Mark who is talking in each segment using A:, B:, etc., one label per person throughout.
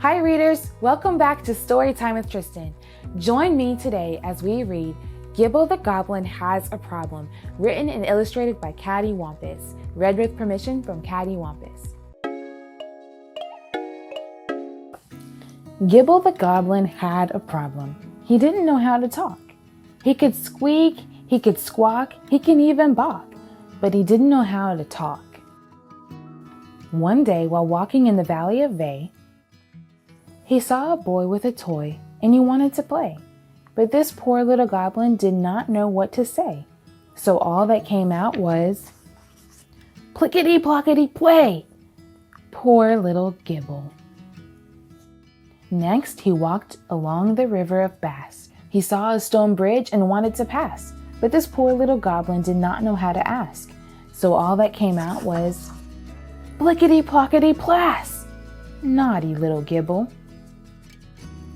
A: Hi readers, welcome back to Storytime with Tristan. Join me today as we read Gibble the Goblin Has a Problem, written and illustrated by Cad E Wampus, read with permission from Cad E Wampus. Gibble the Goblin had a problem. He didn't know how to talk. He could squeak, he could squawk, he can even balk, but he didn't know how to talk. One day, while walking in the Valley of Ve, he saw a boy with a toy and he wanted to play. But this poor little goblin did not know what to say. So all that came out was, plickety plockety play! Poor little Gibble. Next, he walked along the river of Bass. He saw a stone bridge and wanted to pass. But this poor little goblin did not know how to ask. So all that came out was, plickety plockety plass! Naughty little Gibble.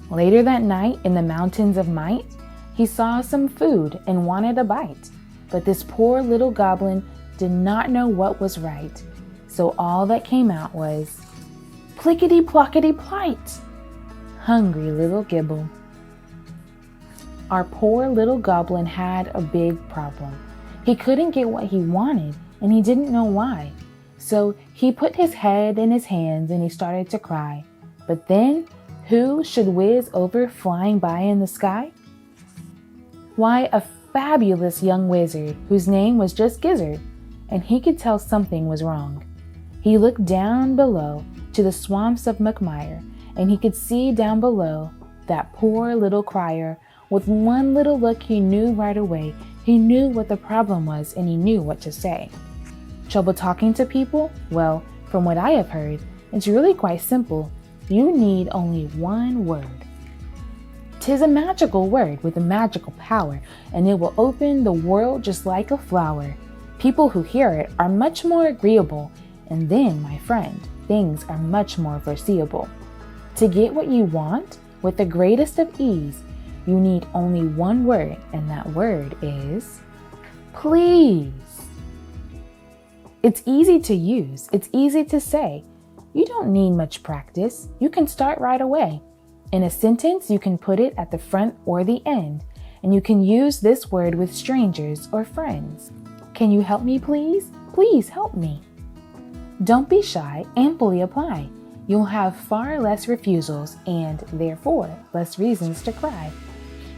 A: Later that night, in the mountains of Might, he saw some food and wanted a bite. But this poor little goblin did not know what was right. So all that came out was, plickety plockety plight! Hungry little Gibble. Our poor little goblin had a big problem. He couldn't get what he wanted, and he didn't know why. So he put his head in his hands and he started to cry. But then, who should whiz over flying by in the sky? Why, a fabulous young wizard whose name was just Gizzard, and he could tell something was wrong. He looked down below to the swamps of McMire, and he could see down below that poor little crier. With one little look, he knew right away. He knew what the problem was, and he knew what to say. Trouble talking to people? Well, from what I have heard, it's really quite simple. You need only one word. 'Tis a magical word with a magical power, and it will open the world just like a flower. People who hear it are much more agreeable, and then, my friend, things are much more foreseeable. To get what you want with the greatest of ease, you need only one word, and that word is please. It's easy to use. It's easy to say. You don't need much practice. You can start right away. In a sentence, you can put it at the front or the end, and you can use this word with strangers or friends. Can you help me, please? Please help me. Don't be shy, amply apply. You'll have far less refusals and, therefore, less reasons to cry.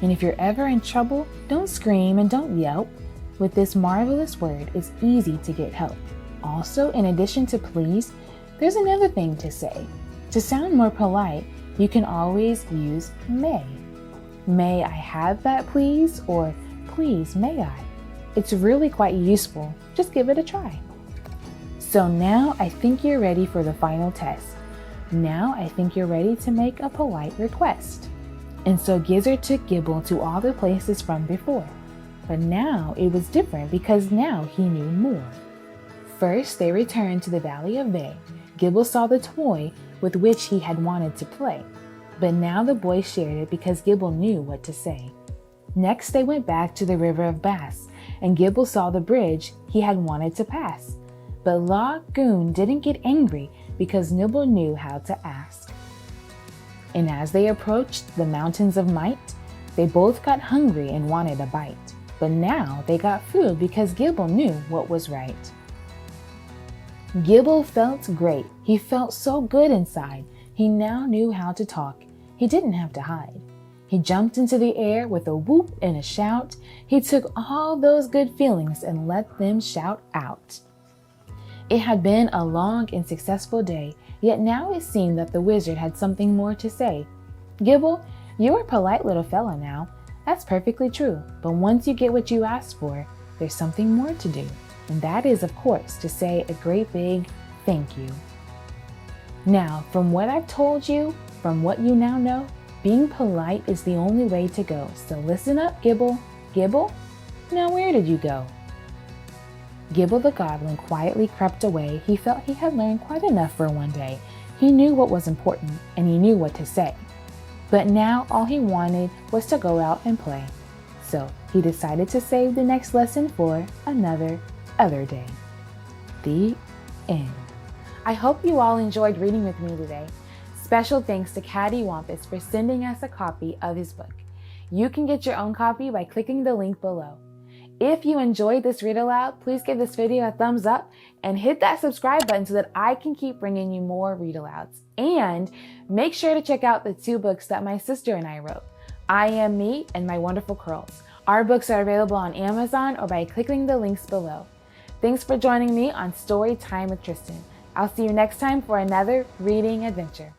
A: And if you're ever in trouble, don't scream and don't yelp. With this marvelous word, it's easy to get help. Also, in addition to please, there's another thing to say. To sound more polite, you can always use may. May I have that, please? Or please, may I? It's really quite useful. Just give it a try. So now I think you're ready for the final test. Now I think you're ready to make a polite request. And so Gizzard took Gibble to all the places from before. But now it was different because now he knew more. First, they returned to the Valley of Ve. Gibble saw the toy with which he had wanted to play. But now the boy shared it because Gibble knew what to say. Next, they went back to the river of Bass, and Gibble saw the bridge he had wanted to pass. But Lagoon didn't get angry because Gibble knew how to ask. And as they approached the mountains of Might, they both got hungry and wanted a bite. But now they got food because Gibble knew what was right. Gibble felt great. He felt so good inside. He now knew how to talk. He didn't have to hide. He jumped into the air with a whoop and a shout. He took all those good feelings and let them shout out. It had been a long and successful day, yet now it seemed that the wizard had something more to say. Gibble, you're a polite little fellow now. That's perfectly true, but once you get what you asked for, there's something more to do. And that is, of course, to say a great big thank you. Now, from what I've told you, from what you now know, being polite is the only way to go. So listen up, Gibble. Gibble? Now where did you go? Gibble the Goblin quietly crept away. He felt he had learned quite enough for one day. He knew what was important, and he knew what to say. But now all he wanted was to go out and play. So he decided to save the next lesson for another other day. The end. I hope you all enjoyed reading with me today. Special thanks to Cad E Wampus for sending us a copy of his book. You can get your own copy by clicking the link below. If you enjoyed this read aloud, please give this video a thumbs up and hit that subscribe button so that I can keep bringing you more read alouds. And make sure to check out the 2 books that my sister and I wrote, I Am Me and My Wonderful Curls. Our books are available on Amazon or by clicking the links below. Thanks for joining me on Story Time with Tristan. I'll see you next time for another reading adventure.